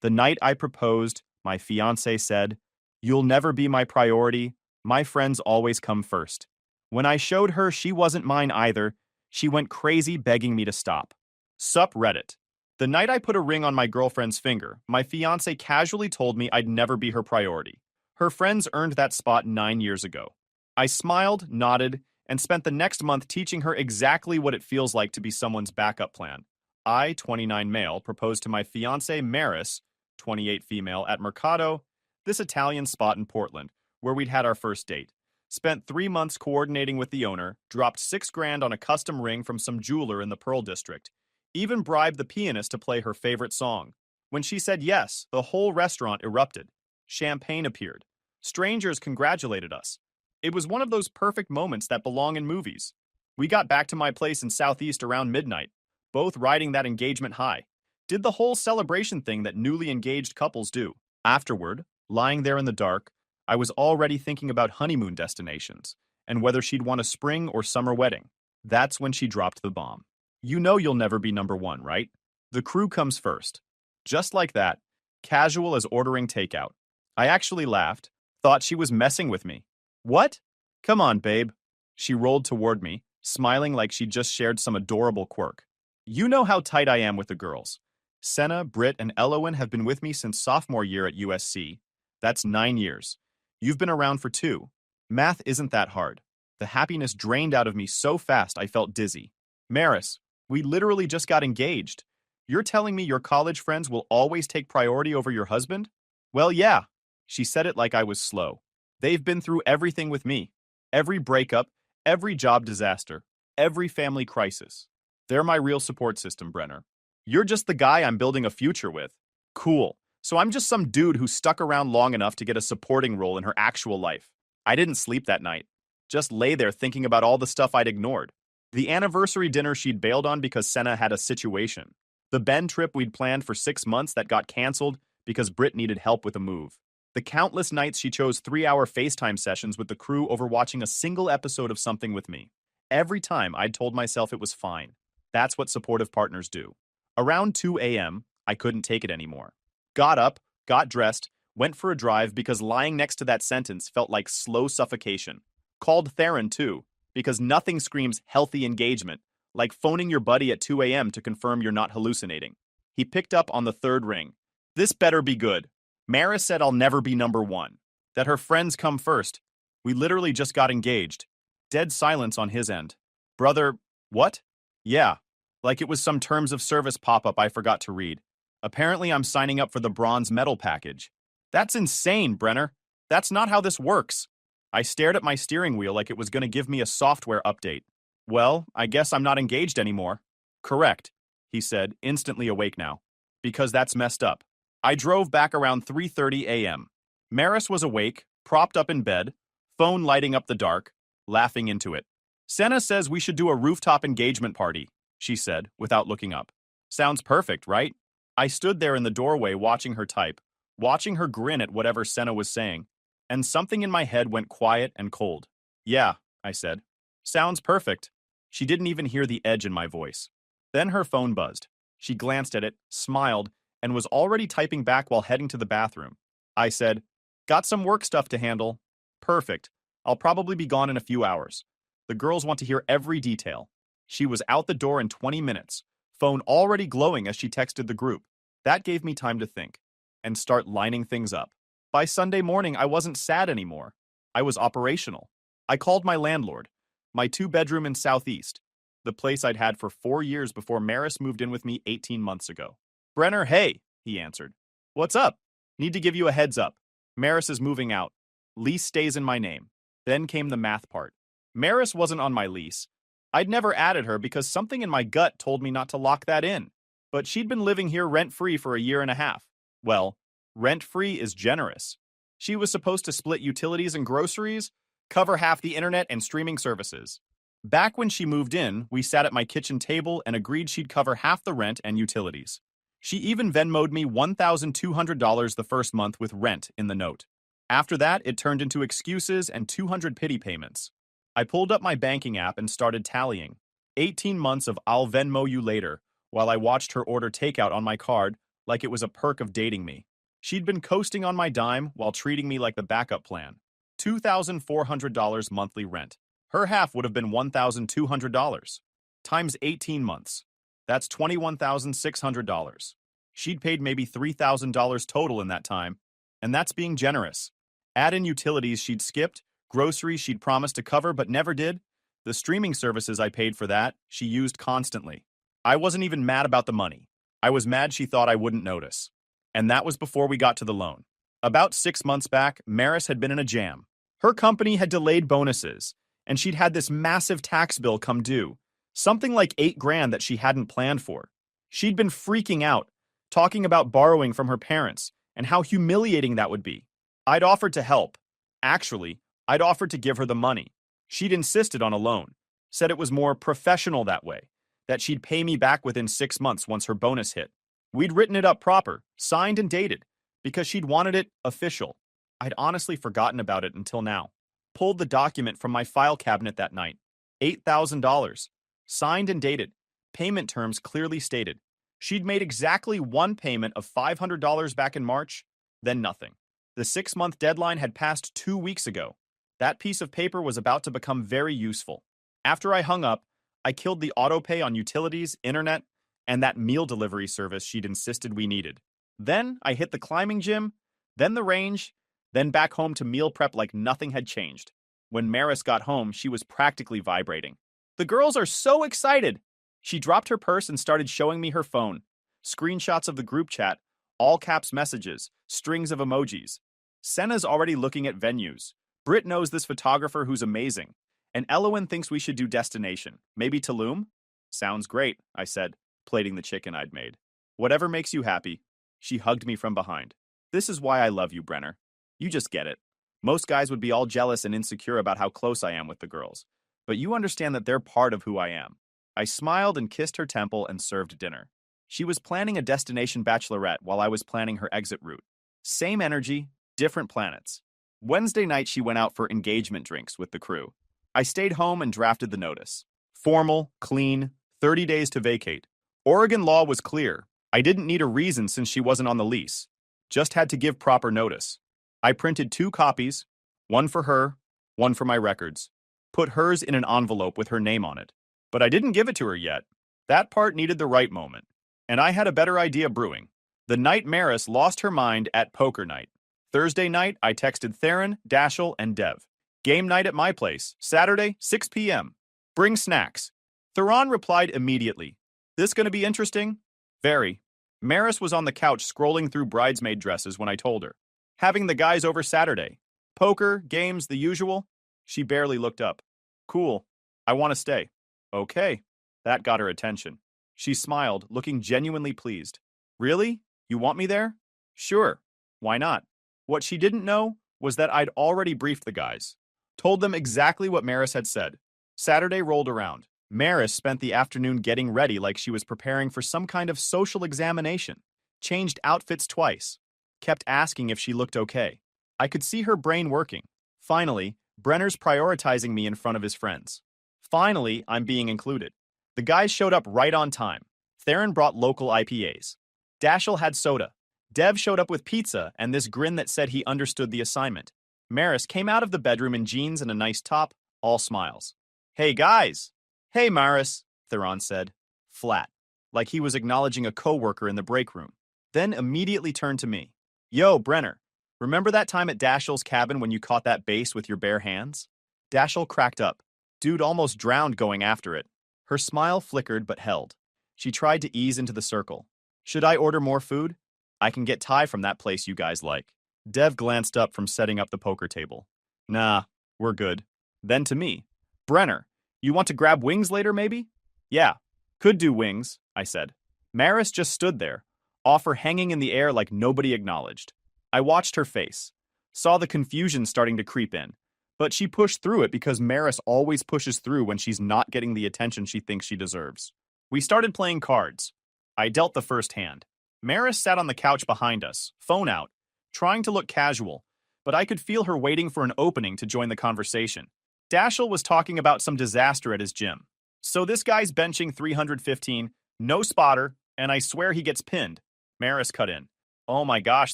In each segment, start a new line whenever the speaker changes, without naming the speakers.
The night I proposed, my fiancé said, "You'll never be my priority. My friends always come first." When I showed her she wasn't mine either, she went crazy begging me to stop. Sup Reddit. The night I put a ring on my girlfriend's finger, my fiancé casually told me I'd never be her priority. Her friends earned that spot 9 years ago. I smiled, nodded, and spent the next month teaching her exactly what it feels like to be someone's backup plan. I, 29 male, proposed to my fiancée Maris, 28 female, at Mercado, this Italian spot in Portland, where we'd had our first date. Spent 3 months coordinating with the owner, dropped $6,000 on a custom ring from some jeweler in the Pearl District, even bribed the pianist to play her favorite song. When she said yes, the whole restaurant erupted. Champagne appeared. Strangers congratulated us. It was one of those perfect moments that belong in movies. We got back to my place in Southeast around midnight, both riding that engagement high. Did the whole celebration thing that newly engaged couples do. Afterward, lying there in the dark, I was already thinking about honeymoon destinations and whether she'd want a spring or summer wedding. That's when she dropped the bomb. You know you'll never be number one, right? The crew comes first. Just like that, casual as ordering takeout. I actually laughed, thought she was messing with me. What? Come on, babe. She rolled toward me, smiling like she'd just shared some adorable quirk. You know how tight I am with the girls. Senna, Britt, and Elowen have been with me since sophomore year at USC. That's 9 years. You've been around for 2. Math isn't that hard. The happiness drained out of me so fast I felt dizzy. Maris, we literally just got engaged. You're telling me your college friends will always take priority over your husband? Well, yeah. She said it like I was slow. They've been through everything with me. Every breakup, every job disaster, every family crisis. They're my real support system, Brenner. You're just the guy I'm building a future with. Cool. So I'm just some dude who stuck around long enough to get a supporting role in her actual life. I didn't sleep that night. Just lay there thinking about all the stuff I'd ignored. The anniversary dinner she'd bailed on because Senna had a situation. The Bend trip we'd planned for 6 months that got canceled because Britt needed help with a move. The countless nights she chose 3-hour FaceTime sessions with the crew over watching a single episode of something with me. Every time I'd told myself it was fine. That's what supportive partners do. Around 2 a.m., I couldn't take it anymore. Got up, got dressed, went for a drive because lying next to that sentence felt like slow suffocation. Called Theron too, because nothing screams healthy engagement, like phoning your buddy at 2 a.m. to confirm you're not hallucinating. He picked up on the 3rd ring. This better be good. Maris said I'll never be number one, that her friends come first. We literally just got engaged. Dead silence on his end. Brother, what? Yeah, like it was some terms of service pop-up I forgot to read. Apparently I'm signing up for the bronze medal package. That's insane, Brenner. That's not how this works. I stared at my steering wheel like it was going to give me a software update. Well, I guess I'm not engaged anymore. Correct, he said, instantly awake now. Because that's messed up. I drove back around 3:30 a.m. Maris was awake, propped up in bed, phone lighting up the dark, laughing into it. Senna says we should do a rooftop engagement party, she said, without looking up. Sounds perfect, right? I stood there in the doorway watching her type, watching her grin at whatever Senna was saying, and something in my head went quiet and cold. Yeah, I said. Sounds perfect. She didn't even hear the edge in my voice. Then her phone buzzed. She glanced at it, smiled, and was already typing back while heading to the bathroom. I said, got some work stuff to handle. Perfect. I'll probably be gone in a few hours. The girls want to hear every detail. She was out the door in 20 minutes, phone already glowing as she texted the group. That gave me time to think and start lining things up. By Sunday morning, I wasn't sad anymore. I was operational. I called my landlord, my 2-bedroom in Southeast, the place I'd had for 4 years before Maris moved in with me 18 months ago. Brenner, hey, he answered. What's up? Need to give you a heads up. Maris is moving out. Lease stays in my name. Then came the math part. Maris wasn't on my lease. I'd never added her because something in my gut told me not to lock that in. But she'd been living here rent-free for a year and a half. Well, rent-free is generous. She was supposed to split utilities and groceries, cover half the internet and streaming services. Back when she moved in, we sat at my kitchen table and agreed she'd cover half the rent and utilities. She even Venmo'd me $1,200 the first month with rent in the note. After that, it turned into excuses and 200 pity payments. I pulled up my banking app and started tallying. 18 months of I'll Venmo you later, while I watched her order takeout on my card like it was a perk of dating me. She'd been coasting on my dime while treating me like the backup plan. $2,400 monthly rent. Her half would have been $1,200. Times 18 months. That's $21,600. She'd paid maybe $3,000 total in that time, and that's being generous. Add in utilities she'd skipped, groceries she'd promised to cover but never did. The streaming services I paid for that, she used constantly. I wasn't even mad about the money. I was mad she thought I wouldn't notice. And that was before we got to the loan. About 6 months back, Maris had been in a jam. Her company had delayed bonuses, and she'd had this massive tax bill come due, something like $8,000 that she hadn't planned for. She'd been freaking out, talking about borrowing from her parents and how humiliating that would be. I'd offered to help. Actually, I'd offered to give her the money. She'd insisted on a loan, said it was more professional that way, that she'd pay me back within 6 months once her bonus hit. We'd written it up proper, signed and dated, because she'd wanted it official. I'd honestly forgotten about it until now. Pulled the document from my file cabinet that night. $8,000. Signed and dated. Payment terms clearly stated. She'd made exactly one payment of $500 back in March, then nothing. The 6-month deadline had passed 2 weeks ago. That piece of paper was about to become very useful. After I hung up, I killed the autopay on utilities, internet, and that meal delivery service she'd insisted we needed. Then I hit the climbing gym, then the range, then back home to meal prep like nothing had changed. When Maris got home, she was practically vibrating. The girls are so excited! She dropped her purse and started showing me her phone. Screenshots of the group chat, all caps messages, strings of emojis. Senna's already looking at venues. Britt knows this photographer who's amazing. And Elowen thinks we should do destination. Maybe Tulum? Sounds great, I said, plating the chicken I'd made. Whatever makes you happy. She hugged me from behind. This is why I love you, Brenner. You just get it. Most guys would be all jealous and insecure about how close I am with the girls. But you understand that they're part of who I am. I smiled and kissed her temple and served dinner. She was planning a destination bachelorette while I was planning her exit route. Same energy, different planets. Wednesday night she went out for engagement drinks with the crew. I stayed home and drafted the notice. Formal, clean, 30 days to vacate. Oregon law was clear. I didn't need a reason since she wasn't on the lease. Just had to give proper notice. I printed 2 copies, one for her, one for my records. Put hers in an envelope with her name on it. But I didn't give it to her yet. That part needed the right moment. And I had a better idea brewing. The night Maris lost her mind at poker night. Thursday night, I texted Theron, Dashel, and Dev. Game night at my place, Saturday, 6 p.m. Bring snacks. Theron replied immediately. This gonna be interesting? Very. Maris was on the couch scrolling through bridesmaid dresses when I told her. Having the guys over Saturday. Poker, games, the usual. She barely looked up. Cool. I want to stay. Okay. That got her attention. She smiled, looking genuinely pleased. Really? You want me there? Sure. Why not? What she didn't know was that I'd already briefed the guys. Told them exactly what Maris had said. Saturday rolled around. Maris spent the afternoon getting ready like she was preparing for some kind of social examination. Changed outfits twice. Kept asking if she looked okay. I could see her brain working. Finally, Brenner's prioritizing me in front of his friends. Finally, I'm being included. The guys showed up right on time. Theron brought local IPAs. Dashel had soda. Dev showed up with pizza and this grin that said he understood the assignment. Maris came out of the bedroom in jeans and a nice top, all smiles. Hey guys! Hey Maris, Theron said. Flat, like he was acknowledging a coworker in the break room. Then immediately turned to me. Yo, Brenner, remember that time at Dashel's cabin when you caught that bass with your bare hands? Dashel cracked up. Dude almost drowned going after it. Her smile flickered but held. She tried to ease into the circle. Should I order more food? I can get Thai from that place you guys like. Dev glanced up from setting up the poker table. Nah, we're good. Then to me. Brenner, you want to grab wings later maybe? Yeah, could do wings, I said. Maris just stood there, offer hanging in the air like nobody acknowledged. I watched her face, saw the confusion starting to creep in, but she pushed through it because Maris always pushes through when she's not getting the attention she thinks she deserves. We started playing cards. I dealt the first hand. Maris sat on the couch behind us, phone out, trying to look casual, but I could feel her waiting for an opening to join the conversation. Dashel was talking about some disaster at his gym. So this guy's benching 315, no spotter, and I swear he gets pinned. Maris cut in. Oh my gosh,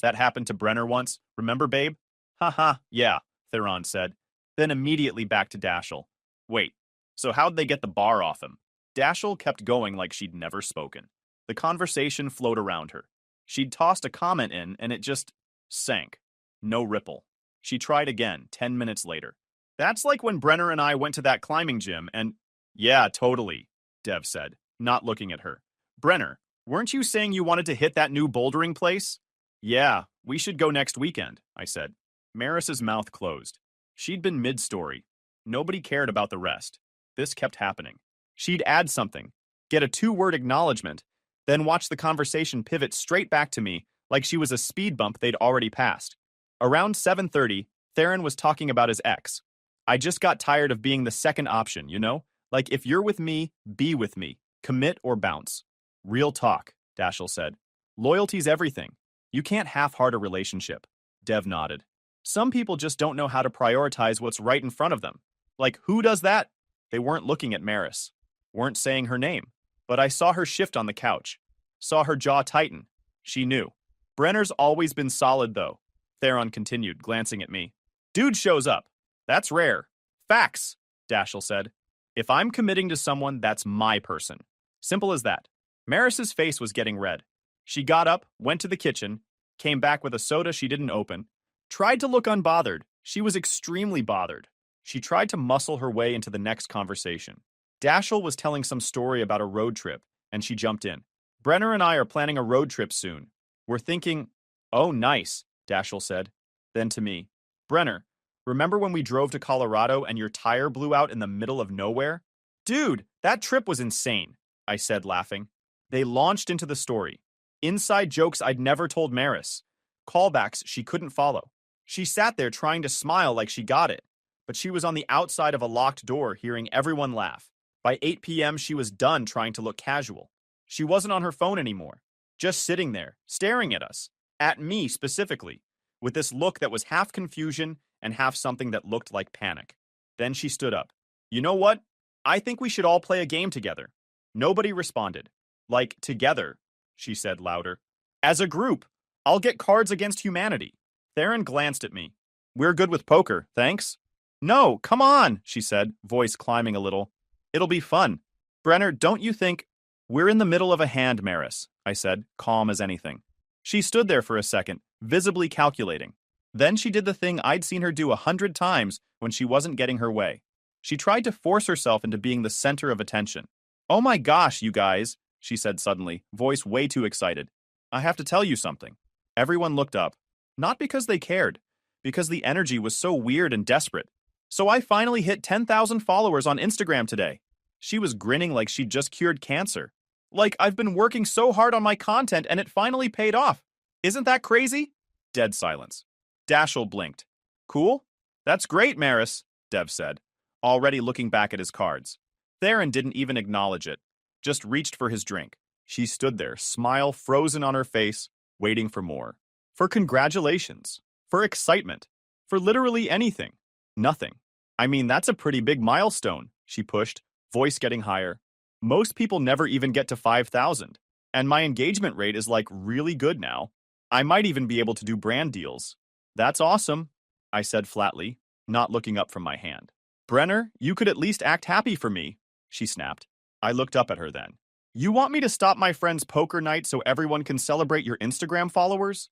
that happened to Brenner once. Remember, babe? Haha, yeah, Theron said, then immediately back to Dashel. Wait, so how'd they get the bar off him? Dashel kept going like she'd never spoken. The conversation flowed around her. She'd tossed a comment in, and it just sank. No ripple. She tried again, 10 minutes later. That's like when Brenner and I went to that climbing gym and... Yeah, totally, Dev said, not looking at her. Brenner, weren't you saying you wanted to hit that new bouldering place? Yeah, we should go next weekend, I said. Maris's mouth closed. She'd been mid-story. Nobody cared about the rest. This kept happening. She'd add something, get a 2-word acknowledgement, then watch the conversation pivot straight back to me like she was a speed bump they'd already passed. Around 7:30, Theron was talking about his ex. I just got tired of being the second option, you know? Like, if you're with me, be with me. Commit or bounce. Real talk, Dashel said. Loyalty's everything. You can't half-heart a relationship. Dev nodded. Some people just don't know how to prioritize what's right in front of them. Like, who does that? They weren't looking at Maris. Weren't saying her name. But I saw her shift on the couch. Saw her jaw tighten. She knew. Brenner's always been solid, though. Theron continued, glancing at me. Dude shows up. That's rare. Facts, Dashel said. If I'm committing to someone, that's my person. Simple as that. Maris's face was getting red. She got up, went to the kitchen, came back with a soda she didn't open, tried to look unbothered. She was extremely bothered. She tried to muscle her way into the next conversation. Dashel was telling some story about a road trip, and she jumped in. Brenner and I are planning a road trip soon. We're thinking, oh, nice, Dashel said. Then to me, Brenner, remember when we drove to Colorado and your tire blew out in the middle of nowhere? Dude, that trip was insane, I said, laughing. They launched into the story. Inside jokes I'd never told Maris. Callbacks she couldn't follow. She sat there trying to smile like she got it, but she was on the outside of a locked door hearing everyone laugh. By 8 p.m., she was done trying to look casual. She wasn't on her phone anymore, just sitting there, staring at us, at me specifically, with this look that was half confusion and half something that looked like panic. Then she stood up. You know what? I think we should all play a game together. Nobody responded. Like, together, she said louder. As a group, I'll get Cards Against Humanity. Theron glanced at me. We're good with poker, thanks. No, come on, she said, voice climbing a little. It'll be fun. Brenner, don't you think... We're in the middle of a hand, Maris, I said, calm as anything. She stood there for a second, visibly calculating. Then she did the thing I'd seen her do 100 times when she wasn't getting her way. She tried to force herself into being the center of attention. Oh my gosh, you guys, she said suddenly, voice way too excited. I have to tell you something. Everyone looked up. Not because they cared, because the energy was so weird and desperate. So I finally hit 10,000 followers on Instagram today. She was grinning like she'd just cured cancer. Like, I've been working so hard on my content and it finally paid off. Isn't that crazy? Dead silence. Dashel blinked. Cool? That's great, Maris, Dev said, already looking back at his cards. Theron didn't even acknowledge it, just reached for his drink. She stood there, smile frozen on her face, waiting for more. For congratulations. For excitement. For literally anything. Nothing. I mean, that's a pretty big milestone, she pushed, voice getting higher. Most people never even get to 5,000, and my engagement rate is like really good now. I might even be able to do brand deals. That's awesome, I said flatly, not looking up from my hand. Brenner, you could at least act happy for me, she snapped. I looked up at her then. You want me to stop my friend's poker night so everyone can celebrate your Instagram followers?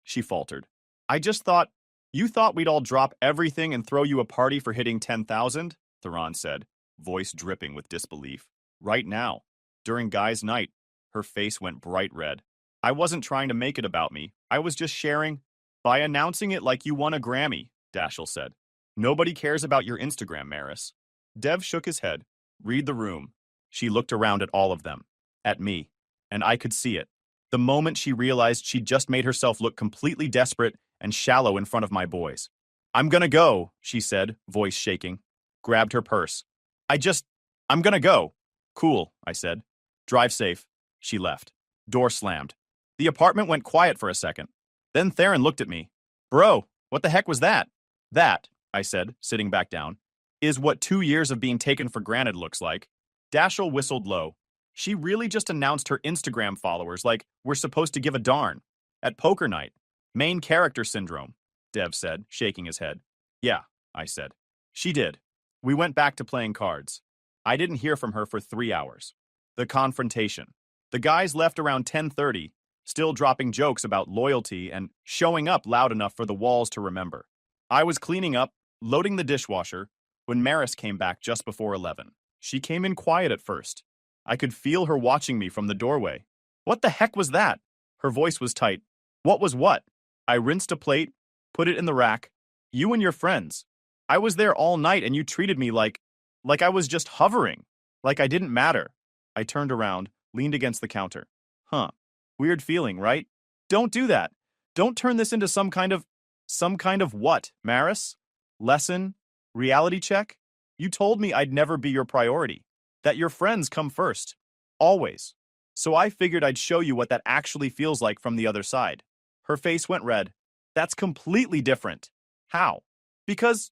She faltered. I just thought, you thought we'd all drop everything and throw you a party for hitting 10,000? Theron said, voice dripping with disbelief. Right now, during Guy's night, her face went bright red. I wasn't trying to make it about me. I was just sharing. By announcing it like you won a Grammy, Dashel said. Nobody cares about your Instagram, Maris. Dev shook his head. Read the room. She looked around at all of them. At me. And I could see it. The moment she realized she'd just made herself look completely desperate and shallow in front of my boys. I'm gonna go, she said, voice shaking. Grabbed her purse. I'm gonna go. Cool, I said. Drive safe. She left. Door slammed. The apartment went quiet for a second. Then Theron looked at me. Bro, what the heck was that? That, I said, sitting back down, is what 2 years of being taken for granted looks like. Dashel whistled low. She really just announced her Instagram followers like we're supposed to give a darn. At poker night. Main character syndrome, Dev said, shaking his head. Yeah, I said. She did. We went back to playing cards. I didn't hear from her for 3 hours. The confrontation. The guys left around 10:30, still dropping jokes about loyalty and showing up loud enough for the walls to remember. I was cleaning up, loading the dishwasher, when Maris came back just before 11. She came in quiet at first. I could feel her watching me from the doorway. What the heck was that? Her voice was tight. What was what? I rinsed a plate, put it in the rack. You and your friends. I was there all night and you treated me like I was just hovering. Like I didn't matter. I turned around, leaned against the counter. Huh. Weird feeling, right? Don't do that. Don't turn this into some kind of what, Maris? Lesson? Reality check? You told me I'd never be your priority. That your friends come first. Always. So I figured I'd show you what that actually feels like from the other side. Her face went red. That's completely different. How? Because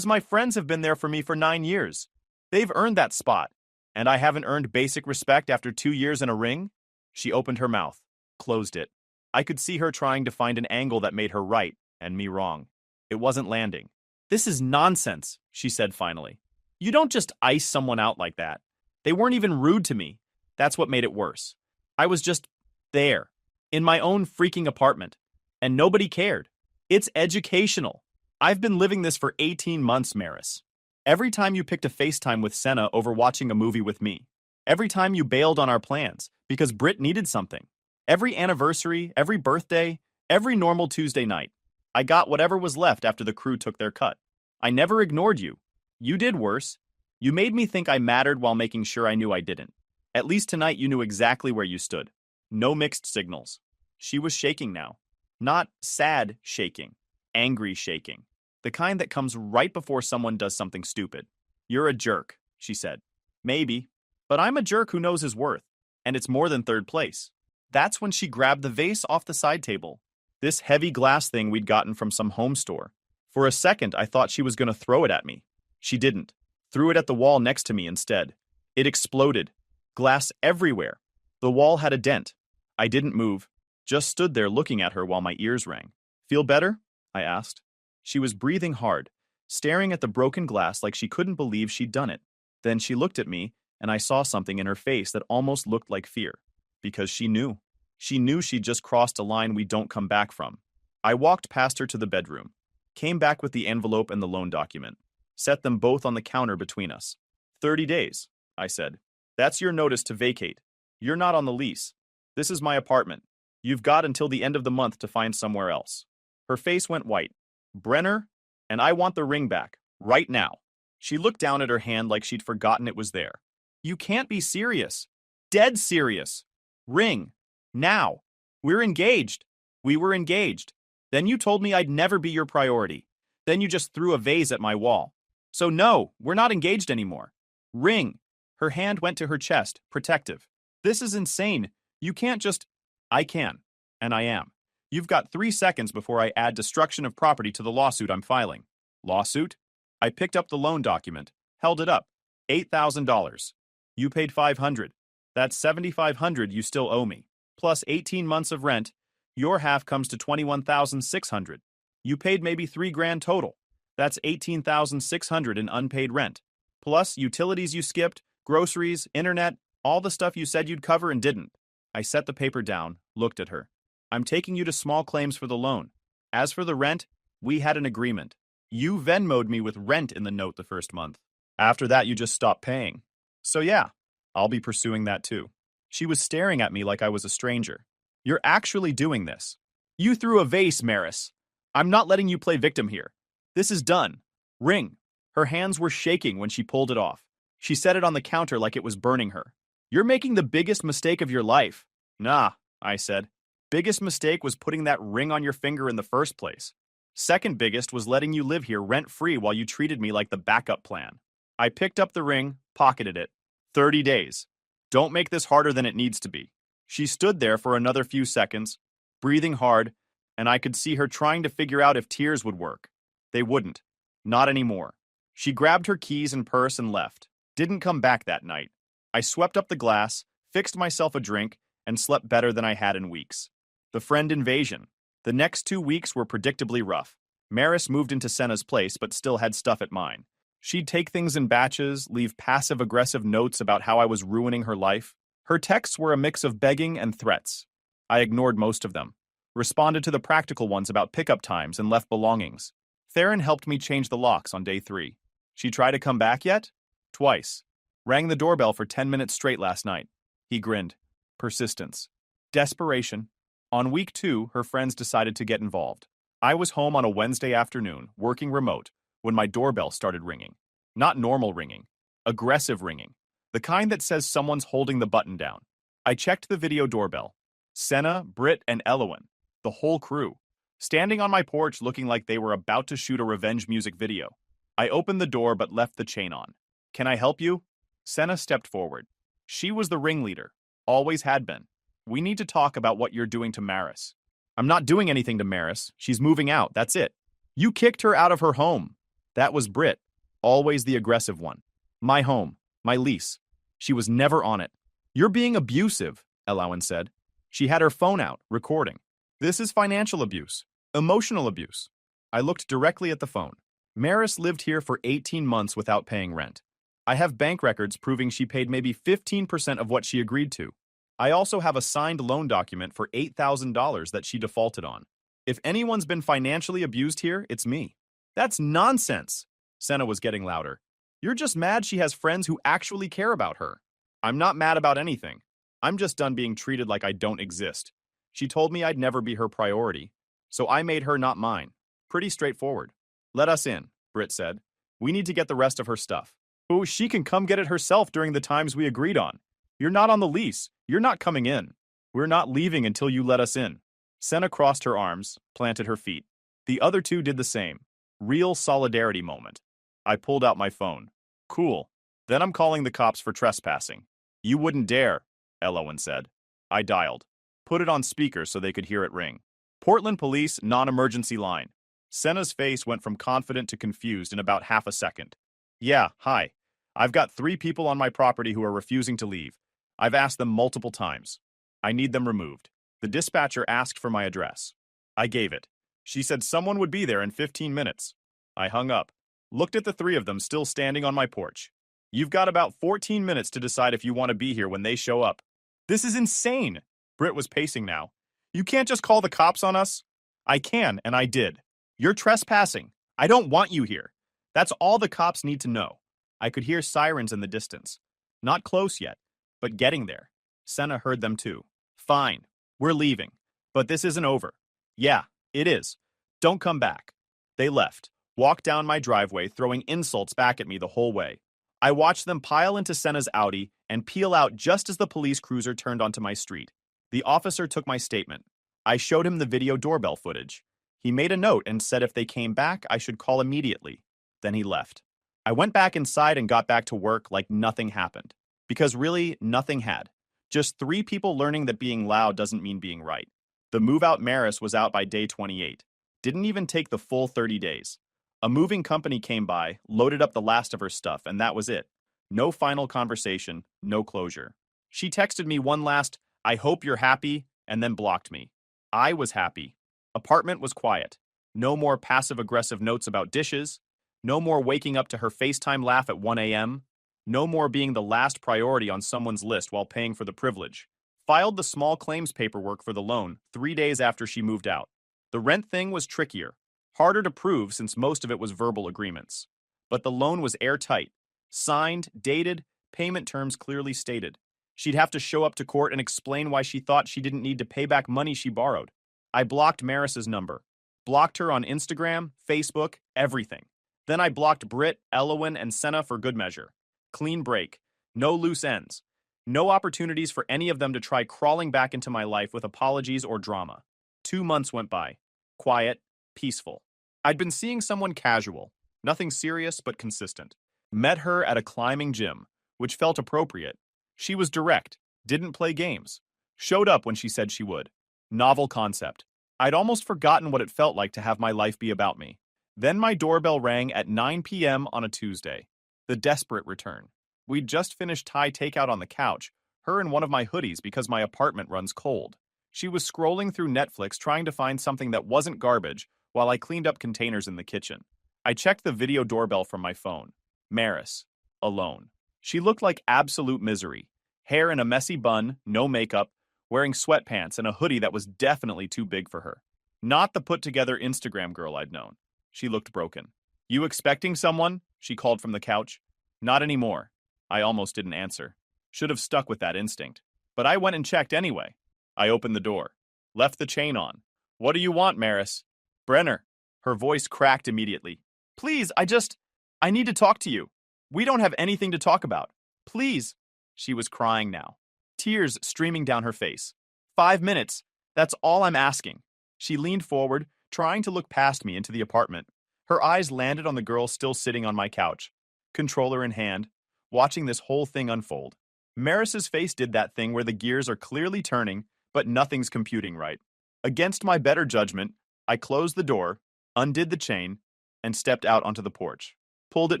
my friends have been there for me for 9 years. They've earned that spot. And I haven't earned basic respect after 2 years in a ring? She opened her mouth, closed it. I could see her trying to find an angle that made her right and me wrong. It wasn't landing. This is nonsense, she said finally. You don't just ice someone out like that. They weren't even rude to me. That's what made it worse. I was just there, in my own freaking apartment, and nobody cared. It's educational. I've been living this for 18 months, Maris. Every time you picked a FaceTime with Senna over watching a movie with me. Every time you bailed on our plans because Britt needed something. Every anniversary, every birthday, every normal Tuesday night. I got whatever was left after the crew took their cut. I never ignored you. You did worse. You made me think I mattered while making sure I knew I didn't. At least tonight you knew exactly where you stood. No mixed signals. She was shaking now. Not sad shaking. Angry shaking. The kind that comes right before someone does something stupid. You're a jerk, she said. Maybe. But I'm a jerk who knows his worth. And it's more than third place. That's when she grabbed the vase off the side table. This heavy glass thing we'd gotten from some home store. For a second, I thought she was going to throw it at me. She didn't. Threw it at the wall next to me instead. It exploded. Glass everywhere. The wall had a dent. I didn't move. Just stood there looking at her while my ears rang. Feel better? I asked. She was breathing hard, staring at the broken glass like she couldn't believe she'd done it. Then she looked at me, and I saw something in her face that almost looked like fear. Because she knew. She knew she'd just crossed a line we don't come back from. I walked past her to the bedroom. Came back with the envelope and the loan document. Set them both on the counter between us. 30 days, I said. That's your notice to vacate. You're not on the lease. This is my apartment. You've got until the end of the month to find somewhere else. Her face went white. Brenner, and I want the ring back, right now. She looked down at her hand like she'd forgotten it was there. You can't be serious. Dead serious. Ring. Now. We're engaged. We were engaged. Then you told me I'd never be your priority. Then you just threw a vase at my wall. So no, we're not engaged anymore. Ring. Her hand went to her chest, protective. This is insane. You can't just... I can. And I am. You've got 3 seconds before I add destruction of property to the lawsuit I'm filing. Lawsuit? I picked up the loan document, held it up. $8,000. You paid $500. That's $7,500 you still owe me. Plus 18 months of rent. Your half comes to $21,600. You paid maybe $3,000 total. That's $18,600 in unpaid rent. Plus utilities you skipped, groceries, internet, all the stuff you said you'd cover and didn't. I set the paper down, looked at her. I'm taking you to small claims for the loan. As for the rent, we had an agreement. You Venmo'd me with rent in the note the first month. After that, you just stopped paying. So yeah, I'll be pursuing that too. She was staring at me like I was a stranger. You're actually doing this. You threw a vase, Maris. I'm not letting you play victim here. This is done. Ring. Her hands were shaking when she pulled it off. She set it on the counter like it was burning her. You're making the biggest mistake of your life. Nah, I said. Biggest mistake was putting that ring on your finger in the first place. Second biggest was letting you live here rent-free while you treated me like the backup plan. I picked up the ring, pocketed it. 30 days. Don't make this harder than it needs to be. She stood there for another few seconds, breathing hard, and I could see her trying to figure out if tears would work. They wouldn't. Not anymore. She grabbed her keys and purse and left. Didn't come back that night. I swept up the glass, fixed myself a drink, and slept better than I had in weeks. The friend invasion. The next 2 weeks were predictably rough. Maris moved into Senna's place but still had stuff at mine. She'd take things in batches, leave passive-aggressive notes about how I was ruining her life. Her texts were a mix of begging and threats. I ignored most of them, responded to the practical ones about pickup times and left belongings. Theron helped me change the locks on day 3. She tried to come back yet? Twice. Rang the doorbell for 10 minutes straight last night. He grinned. Persistence. Desperation. On week 2, her friends decided to get involved. I was home on a Wednesday afternoon, working remote, when my doorbell started ringing. Not normal ringing. Aggressive ringing. The kind that says someone's holding the button down. I checked the video doorbell. Senna, Britt, and Elowen. The whole crew. Standing on my porch looking like they were about to shoot a revenge music video. I opened the door but left the chain on. Can I help you? Senna stepped forward. She was the ringleader. Always had been. We need to talk about what you're doing to Maris. I'm not doing anything to Maris. She's moving out, that's it. You kicked her out of her home. That was Britt. Always the aggressive one. My home. My lease. She was never on it. You're being abusive, Elowen said. She had her phone out, recording. This is financial abuse. Emotional abuse. I looked directly at the phone. Maris lived here for 18 months without paying rent. I have bank records proving she paid maybe 15% of what she agreed to. I also have a signed loan document for $8,000 that she defaulted on. If anyone's been financially abused here, it's me. That's nonsense. Senna was getting louder. You're just mad she has friends who actually care about her. I'm not mad about anything. I'm just done being treated like I don't exist. She told me I'd never be her priority, so I made her not mine. Pretty straightforward. Let us in, Britt said. We need to get the rest of her stuff. Oh, she can come get it herself during the times we agreed on. You're not on the lease. You're not coming in. We're not leaving until you let us in. Senna crossed her arms, planted her feet. The other two did the same. Real solidarity moment. I pulled out my phone. Cool. Then I'm calling the cops for trespassing. You wouldn't dare, Elowen said. I dialed. Put it on speaker so they could hear it ring. Portland Police, non-emergency line. Senna's face went from confident to confused in about half a second. Yeah, hi. I've got 3 people on my property who are refusing to leave. I've asked them multiple times. I need them removed. The dispatcher asked for my address. I gave it. She said someone would be there in 15 minutes. I hung up. Looked at the 3 of them still standing on my porch. You've got about 14 minutes to decide if you want to be here when they show up. This is insane. Britt was pacing now. You can't just call the cops on us. I can, and I did. You're trespassing. I don't want you here. That's all the cops need to know. I could hear sirens in the distance. Not close yet, but getting there. Senna heard them too. Fine. We're leaving. But this isn't over. Yeah, it is. Don't come back. They left, walked down my driveway, throwing insults back at me the whole way. I watched them pile into Senna's Audi and peel out just as the police cruiser turned onto my street. The officer took my statement. I showed him the video doorbell footage. He made a note and said if they came back, I should call immediately. Then he left. I went back inside and got back to work like nothing happened. Because really, nothing had. Just 3 people learning that being loud doesn't mean being right. The move-out Maris was out by day 28. Didn't even take the full 30 days. A moving company came by, loaded up the last of her stuff, and that was it. No final conversation, no closure. She texted me one last, I hope you're happy, and then blocked me. I was happy. Apartment was quiet. No more passive-aggressive notes about dishes. No more waking up to her FaceTime laugh at 1 a.m. No more being the last priority on someone's list while paying for the privilege. Filed the small claims paperwork for the loan 3 days after she moved out. The rent thing was trickier. Harder to prove since most of it was verbal agreements. But the loan was airtight. Signed, dated, payment terms clearly stated. She'd have to show up to court and explain why she thought she didn't need to pay back money she borrowed. I blocked Maris's number. Blocked her on Instagram, Facebook, everything. Then I blocked Britt, Elowen, and Senna for good measure. Clean break. No loose ends. No opportunities for any of them to try crawling back into my life with apologies or drama. 2 months went by. Quiet, peaceful. I'd been seeing someone casual. Nothing serious but consistent. Met her at a climbing gym, which felt appropriate. She was direct, didn't play games. Showed up when she said she would. Novel concept. I'd almost forgotten what it felt like to have my life be about me. Then my doorbell rang at 9 p.m. on a Tuesday. The desperate return. We'd just finished Thai takeout on the couch, her in one of my hoodies because my apartment runs cold. She was scrolling through Netflix trying to find something that wasn't garbage while I cleaned up containers in the kitchen. I checked the video doorbell from my phone. Maris. Alone. She looked like absolute misery. Hair in a messy bun, no makeup, wearing sweatpants and a hoodie that was definitely too big for her. Not the put-together Instagram girl I'd known. She looked broken. "You expecting someone?" she called from the couch. "Not anymore." I almost didn't answer. Should have stuck with that instinct. But I went and checked anyway. I opened the door. Left the chain on. "What do you want, Maris?" "Brenner." Her voice cracked immediately. "Please, I need to talk to you. We don't have anything to talk about. Please." She was crying now. Tears streaming down her face. 5 minutes. That's all I'm asking. She leaned forward, trying to look past me into the apartment. Her eyes landed on the girl still sitting on my couch, controller in hand, watching this whole thing unfold. Maris's face did that thing where the gears are clearly turning, but nothing's computing right. Against my better judgment, I closed the door, undid the chain, and stepped out onto the porch. Pulled it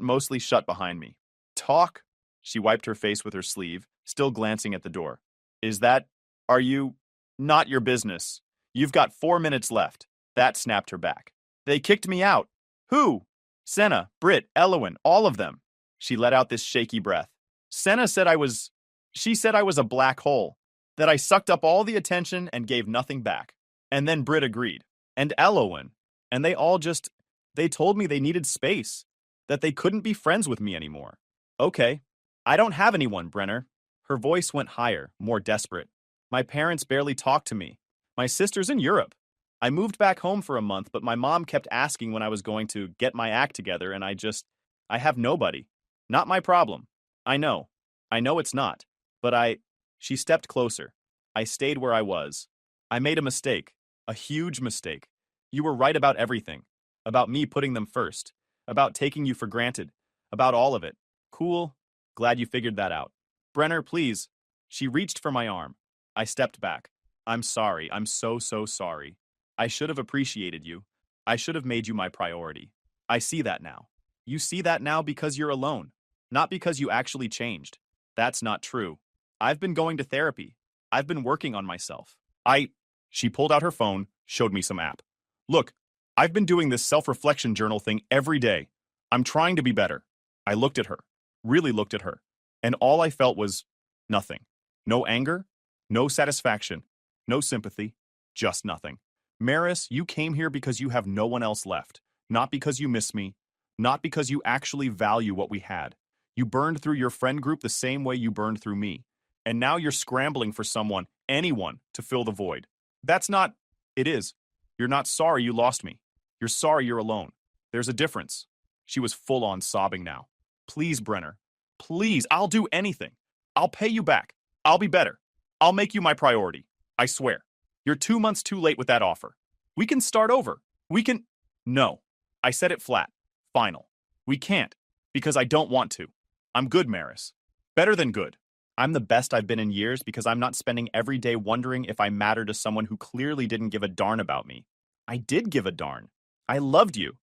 mostly shut behind me. "Talk?" She wiped her face with her sleeve, still glancing at the door. Are you? Not your business. You've got 4 minutes left." That snapped her back. "They kicked me out." "Who?" "Senna, Britt, Elowen, all of them." She let out this shaky breath. Senna said She said I was a black hole, that I sucked up all the attention and gave nothing back. And then Britt agreed. And Elowen. And they told me they needed space, that they couldn't be friends with me anymore. "Okay. I don't have anyone, Brenner." Her voice went higher, more desperate. "My parents barely talk to me. My sister's in Europe. I moved back home for a month, but my mom kept asking when I was going to get my act together, and I have nobody. Not my problem. I know it's not. But She stepped closer. I stayed where I was. I made a mistake. A huge mistake. You were right about everything. About me putting them first. About taking you for granted. About all of it. Cool. Glad you figured that out. Brenner, please." She reached for my arm. I stepped back. "I'm sorry. I'm so sorry. I should have appreciated you. I should have made you my priority. I see that now. You see that now because you're alone. Not because you actually changed. That's not true. I've been going to therapy. I've been working on myself. She pulled out her phone, showed me some app. "Look, I've been doing this self-reflection journal thing every day. I'm trying to be better." I looked at her. Really looked at her. And all I felt was nothing. No anger, no satisfaction, no sympathy, just nothing. "Maris, you came here because you have no one else left. Not because you miss me. Not because you actually value what we had. You burned through your friend group the same way you burned through me. And now you're scrambling for someone, anyone, to fill the void. That's not... It is. You're not sorry you lost me. You're sorry you're alone. There's a difference." She was full-on sobbing now. "Please, Brenner. Please, I'll do anything. I'll pay you back. I'll be better. I'll make you my priority. I swear. You're 2 months too late with that offer. We can start over. We can..." "No." I said it flat. Final. "We can't. Because I don't want to. I'm good, Maris. Better than good. I'm the best I've been in years because I'm not spending every day wondering if I matter to someone who clearly didn't give a darn about me. I did give a darn. I loved you.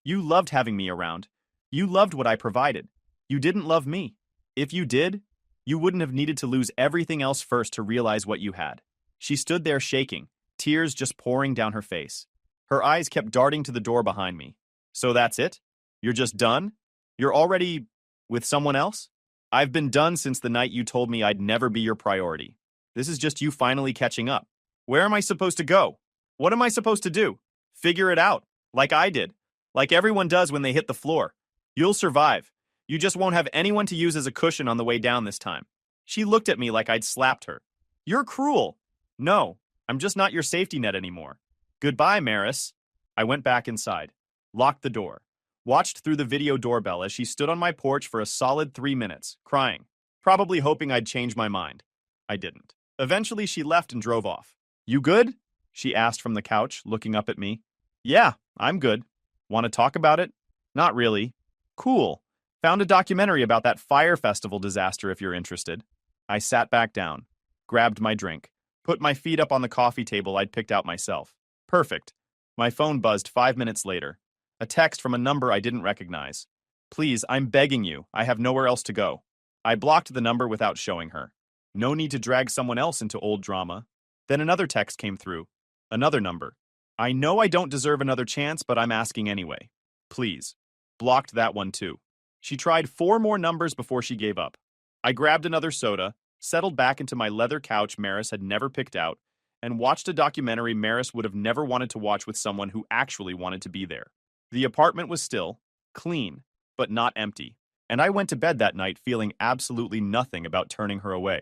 You loved having me around. You loved what I provided. You didn't love me. If you did, you wouldn't have needed to lose everything else first to realize what you had." She stood there shaking, tears just pouring down her face. Her eyes kept darting to the door behind me. "So that's it? You're just done? You're already with someone else?" "I've been done since the night you told me I'd never be your priority. This is just you finally catching up. Where am I supposed to go? What am I supposed to do? Figure it out, like I did, like everyone does when they hit the floor. You'll survive. You just won't have anyone to use as a cushion on the way down this time." She looked at me like I'd slapped her. "You're cruel." "No, I'm just not your safety net anymore. Goodbye, Maris." I went back inside, locked the door, watched through the video doorbell as she stood on my porch for a solid 3 minutes, crying, probably hoping I'd change my mind. I didn't. Eventually, she left and drove off. "You good?" she asked from the couch, looking up at me. "Yeah, I'm good. Want to talk about it?" "Not really." "Cool. Found a documentary about that fire festival disaster if you're interested." I sat back down, grabbed my drink, put my feet up on the coffee table I'd picked out myself. Perfect. My phone buzzed 5 minutes later. A text from a number I didn't recognize. "Please, I'm begging you. I have nowhere else to go." I blocked the number without showing her. No need to drag someone else into old drama. Then another text came through. Another number. I know I don't deserve another chance, but I'm asking anyway. Please. Blocked that one too. She tried 4 more numbers before she gave up. I grabbed another soda, settled back into my leather couch Maris had never picked out, and watched a documentary Maris would have never wanted to watch with someone who actually wanted to be there. The apartment was still, clean, but not empty, and I went to bed that night feeling absolutely nothing about turning her away,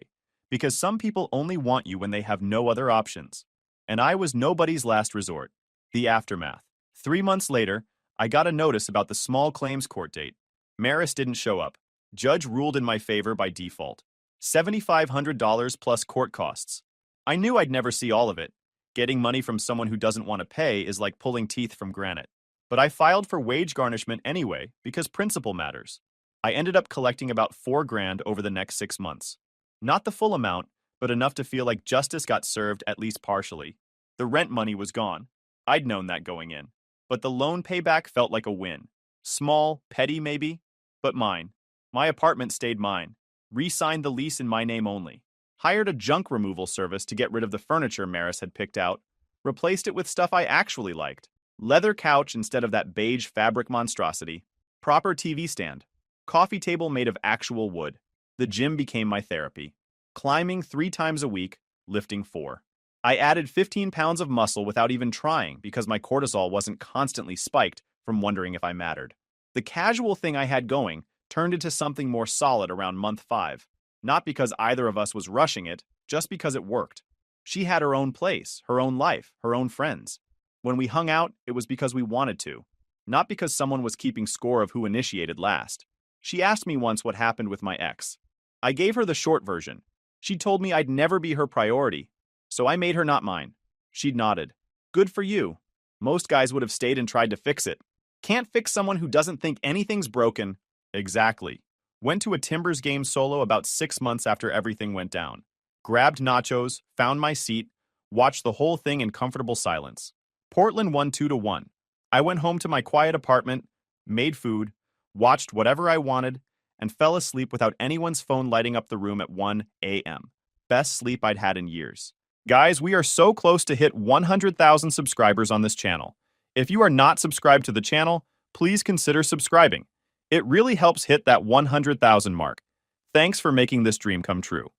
because some people only want you when they have no other options. And I was nobody's last resort. The aftermath. 3 months later, I got a notice about the small claims court date. Maris didn't show up. Judge ruled in my favor by default. $7,500 plus court costs. I knew I'd never see all of it. Getting money from someone who doesn't want to pay is like pulling teeth from granite. But I filed for wage garnishment anyway because principle matters. I ended up collecting about $4,000 over the next 6 months. Not the full amount, but enough to feel like justice got served at least partially. The rent money was gone. I'd known that going in. But the loan payback felt like a win. Small, petty maybe, but mine. My apartment stayed mine. Re-signed the lease in my name only. Hired a junk removal service to get rid of the furniture Maris had picked out. Replaced it with stuff I actually liked. Leather couch instead of that beige fabric monstrosity. Proper TV stand. Coffee table made of actual wood. The gym became my therapy. Climbing 3 times a week, lifting 4. I added 15 pounds of muscle without even trying because my cortisol wasn't constantly spiked from wondering if I mattered. The casual thing I had going turned into something more solid around month 5. Not because either of us was rushing it, just because it worked. She had her own place, her own life, her own friends. When we hung out, it was because we wanted to, not because someone was keeping score of who initiated last. She asked me once what happened with my ex. I gave her the short version. She told me I'd never be her priority, so I made her not mine. She'd nodded. Good for you. Most guys would have stayed and tried to fix it. Can't fix someone who doesn't think anything's broken. Exactly. Went to a Timbers game solo about 6 months after everything went down. Grabbed nachos, found my seat, watched the whole thing in comfortable silence. Portland won 2-1. I went home to my quiet apartment, made food, watched whatever I wanted, and fell asleep without anyone's phone lighting up the room at 1 a.m. Best sleep I'd had in years. Guys, we are so close to hit 100,000 subscribers on this channel. If you are not subscribed to the channel, please consider subscribing. It really helps hit that 100,000 mark. Thanks for making this dream come true.